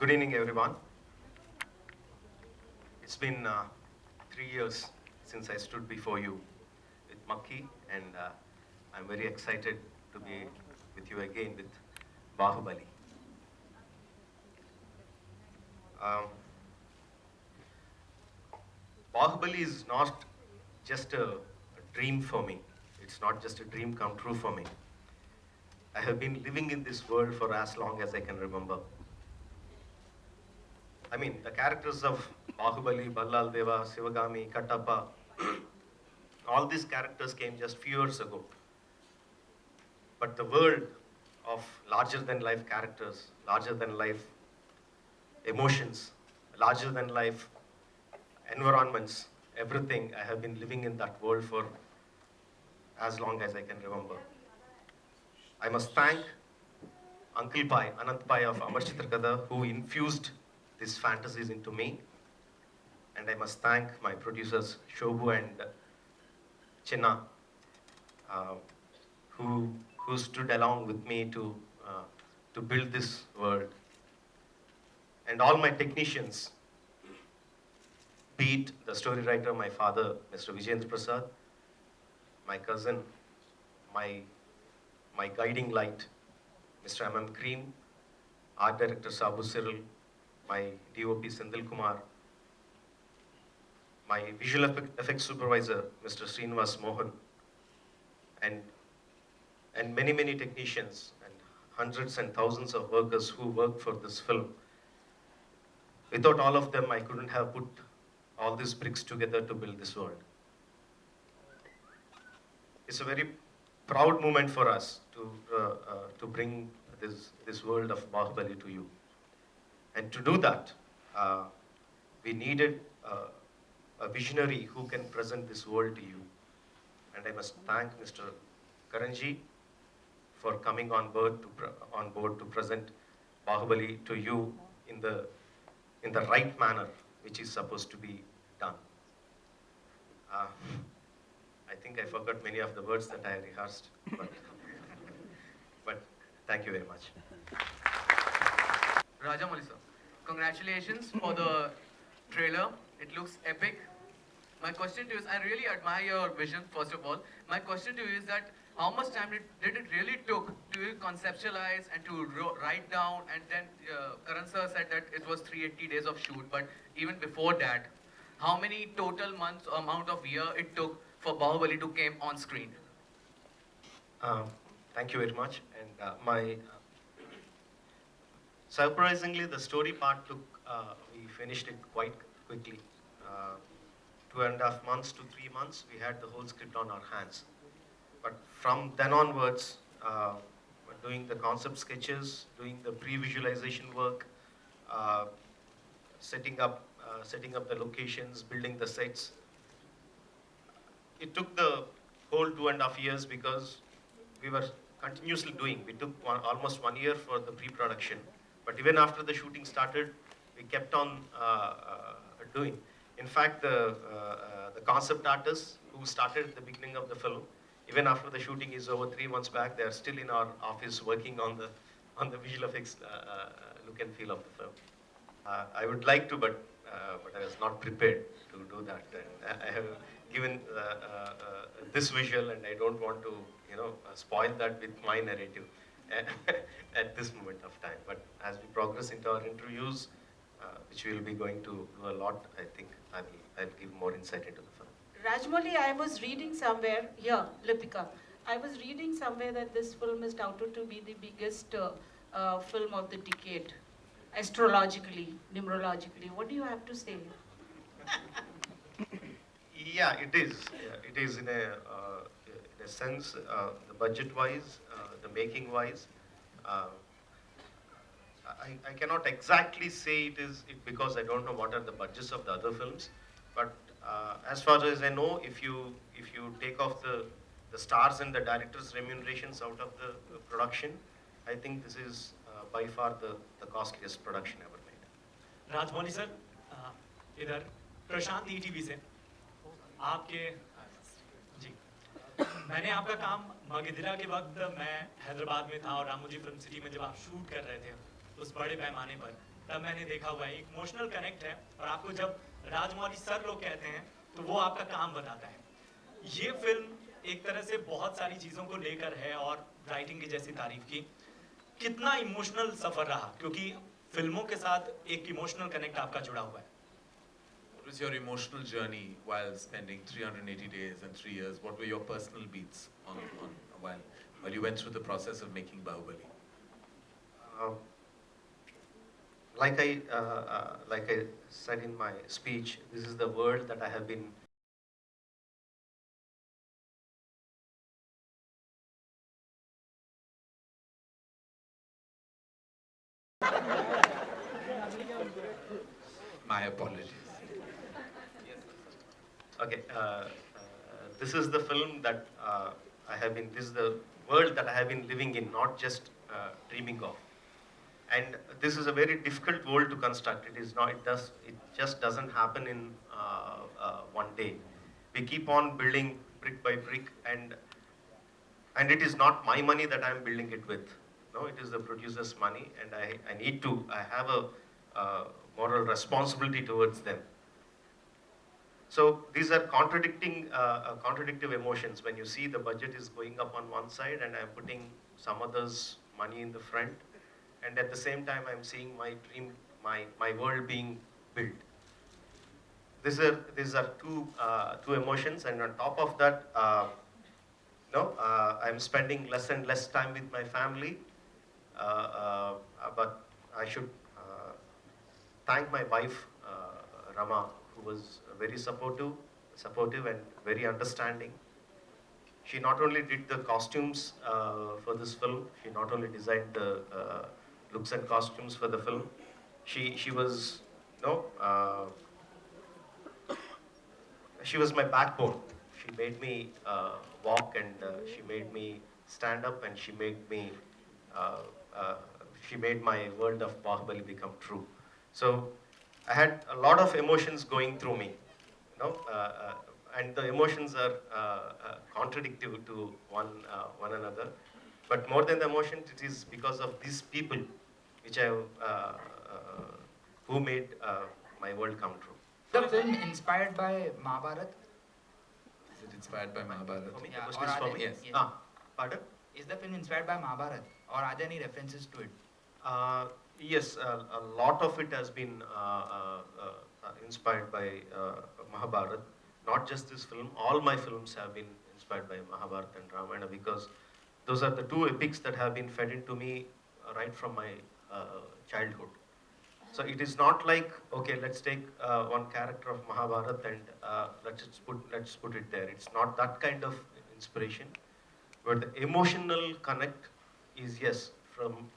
Good evening, everyone. It's been 3 years since I stood before you with Makki, and I'm very excited to be with you again with Baahubali. Um, Baahubali is not just a dream for me. It's not just a dream come true for me. I have been living in this world for as long as I can remember. I mean, the characters of Bahubali, Ballal Deva, Sivagami, Kattappa, all these characters came just few years ago. But the world of larger than life characters, larger than life emotions, larger than life environments, everything, I have been living in that world for as long as I can remember. I must thank Uncle Pai, Anant Pai of Amar Chitrakada, who infused these fantasies into me. And I must thank my producers, Shobhu and Chinna, uh, who stood along with me to build this world. And all my technicians, be it the story writer, my father, Mr. Vijayendra Prasad, my cousin, my, my guiding light, Mr. M.M. Cream, art director Sabu Cyril, my DOP Sendil Kumar, my visual effects supervisor, Mr. Srinivas Mohan, and, and many, many technicians and hundreds and thousands of workers who worked for this film. Without all of them, I couldn't have put all these bricks together to build this world. It's a very proud moment for us to bring this world of Baahubali to you. And to do that, we needed a visionary who can present this world to you. And I must thank Mr. Karanji for coming on board to present Baahubali to you in the right manner, which is supposed to be done. I think I forgot many of the words that I rehearsed, but thank you very much. Rajamouli sir, congratulations for the trailer. It looks epic. My question to you is, I really admire your vision, first of all. My question to you is that how much time did it really took to conceptualize and to write down, and then Karan sir said that it was 380 days of shoot, but even before that, how many total months, amount of year it took for Baahubali to came on screen? Thank you very much. And surprisingly, the story part we finished it quite quickly. 2.5 months to 3 months, we had the whole script on our hands. But from then onwards, doing the concept sketches, doing the pre-visualization work, uh, setting up the locations, building the sets. It took the whole 2.5 years because we were continuously doing. We took almost 1 year for the pre-production, but even after the shooting started, we kept on doing. In fact, the concept artists who started at the beginning of the film, even after the shooting is over 3 months back, they are still in our office working on the visual effects look and feel of the film. I would like to, but I was not prepared to do that. And I have given this visual, and I don't want to, spoil that with my narrative at this moment of time. But as we progress into our interviews, which we'll be going to do a lot, I think I'll give more insight into the film. Rajamouli, I was reading somewhere, here, Lipika, I was reading somewhere that this film is touted to be the biggest film of the decade, astrologically, numerologically. What do you have to say? Yeah, it is. Yeah, it is in a sense, the budget-wise, the making-wise. I cannot exactly say it because I don't know what are the budgets of the other films. But as far as I know, if you take off the stars and the director's remunerations out of the production, I think this is by far the costliest production ever made. Rajamouli sir, इधर प्रशांत ETV से आपके जी मैंने आपका काम मगहिरा के वक्त मैं हैदराबाद में था और रामोजी फिल्म सिटी में जब आप शूट कर रहे थे उस बड़े पैमाने पर, तब मैंने देखा हुआ है, इमोशनल कनेक्ट है। और आपको जब राजमौली सर लोग कहते हैं तो वो आपका काम बताता है। ये फिल्म एक तरह से बहुत सारी चीज़ों को लेकर है और राइटिंग की जैसी तारीफ की। कितना इमोशनल सफ़र रहा, क्योंकि फिल्मों के साथ एक इमोशनल कनेक्ट आपका जुड़ा हुआ है। What was your emotional journey while spending 380 days and 3 years? What were your personal beats on while you went through the process of making Baahubali? Uh, like I said in my speech, this is the world that I have been My apologies. Okay, this is the film that I have been, this is the world that I have been living in, not just dreaming of. And this is a very difficult world to construct. It is not, it just doesn't happen in one day. We keep on building brick by brick, and it is not my money that I'm building it with. No, it is the producer's money, and I have a moral responsibility towards them. So these are contradictive emotions. When you see the budget is going up on one side and I'm putting some others' money in the front, and at the same time I'm seeing my dream, my world being built. These are two emotions, and on top of that, I'm spending less and less time with my family. But I should thank my wife, Rama, who was very supportive and very understanding. She not only did the costumes for this film, she not only designed the looks and costumes for the film, she was, she was my backbone. She made me walk, and she made me stand up, and uh, uh, she made my world of Baahubali become true. So I had a lot of emotions going through me, and the emotions are contradictory to one another. But more than the emotion, it is because of these people which I who made my world come true. The film inspired by Mahabharat? Is it inspired by Mahabharata? For me, Yeah, the question or is are for there- me. Yes. yes. Pardon? Is the film inspired by Mahabharat, or are there any references to it? Yes, a lot of it has been inspired by Mahabharata. Not just this film, all my films have been inspired by Mahabharata and Ramayana, because those are the two epics that have been fed into me right from my childhood. So it is not like, okay, let's take one character of Mahabharata and let's put it there. It's not that kind of inspiration, but the emotional connect is, yes, from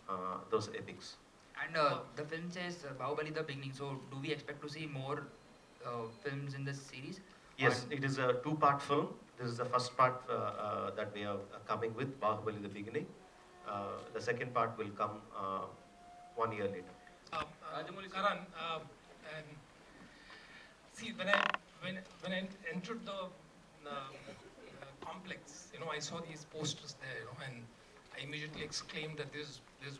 those epics. And the film says Bahubali the beginning, so do we expect to see more films in this series? Yes, Or- it is a two-part film. This is the first part that we are coming with, Baahubali the beginning. The second part will come 1 year later. Rajamouli Karan, and see when I entered the complex, I saw these posters there, and I immediately exclaimed that this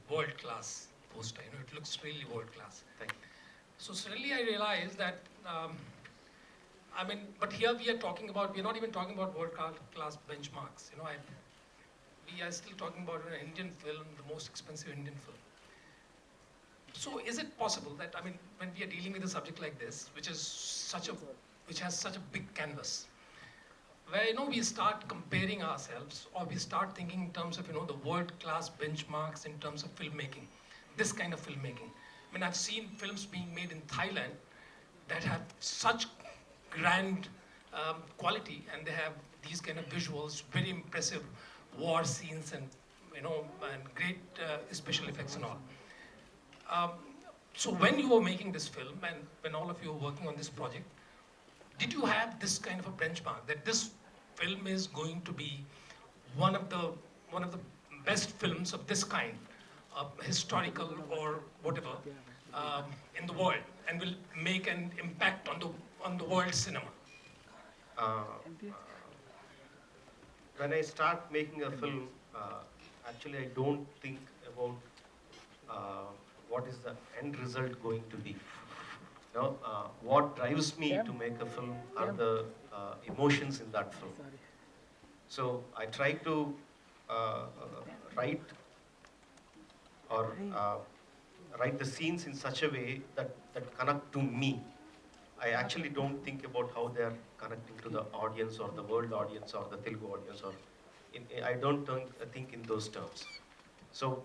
world class poster. It looks really world class. Thank you. So suddenly I realized that. But here we are not even talking about world class benchmarks. We are still talking about an Indian film, the most expensive Indian film. So is it possible that, when we are dealing with a subject like this, which has such a big canvas, where, we start comparing ourselves, or we start thinking in terms of, the world-class benchmarks in terms of filmmaking, this kind of filmmaking. I've seen films being made in Thailand that have such grand quality, and they have these kind of visuals, very impressive war scenes, and, and great special effects and all. So when you were making this film, and when all of you were working on this project, did you have this kind of a benchmark that this film is going to be one of the best films of this kind, historical or whatever, in the world, and will make an impact on the world cinema? When I start making a film, actually I don't think about what is the end result going to be. What drives me to make a film are the emotions in that film. So I try to write or write the scenes in such a way that connect to me. I actually don't think about how they are connecting to the audience or the world audience or the Telugu audience or I don't think in those terms. So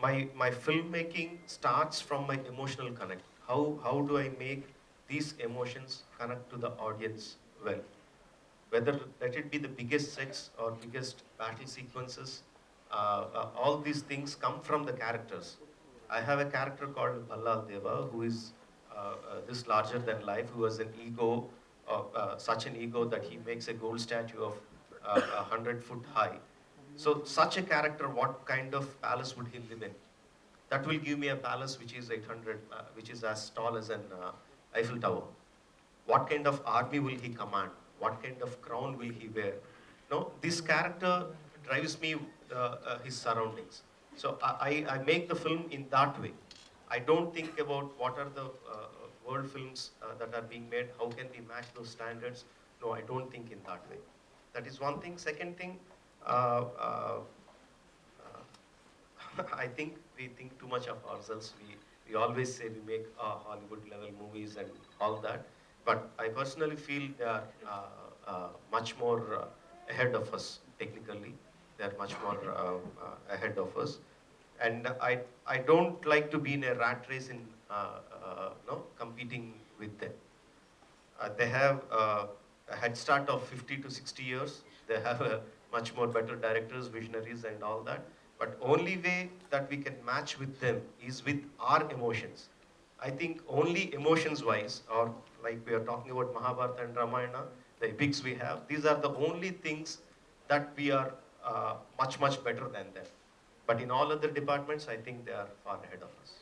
my filmmaking starts from my emotional connect. How do I make these emotions connect to the audience well? Whether let it be the biggest sets or biggest battle sequences, all these things come from the characters. I have a character called Ballal Deva who is this larger than life, who has an ego, such an ego that he makes a gold statue of 100 foot high. So such a character, what kind of palace would he live in? That will give me a palace which is 800, which is as tall as an Eiffel Tower. What kind of army will he command? What kind of crown will he wear? No, this character drives me his surroundings. So I make the film in that way. I don't think about what are the world films that are being made, how can we match those standards? No, I don't think in that way. That is one thing. Second thing, uh, uh, I think we think too much of ourselves. We always say we make Hollywood level movies and all that, but I personally feel they are much more ahead of us technically. They are much more ahead of us, and I don't like to be in a rat race in no competing with them. They have a head start of 50 to 60 years. They have a much more better directors, visionaries and all that. But only way that we can match with them is with our emotions. I think only emotions wise, or like we are talking about Mahabharata and Ramayana, the epics we have, these are the only things that we are much better than them. But in all other departments, I think they are far ahead of us.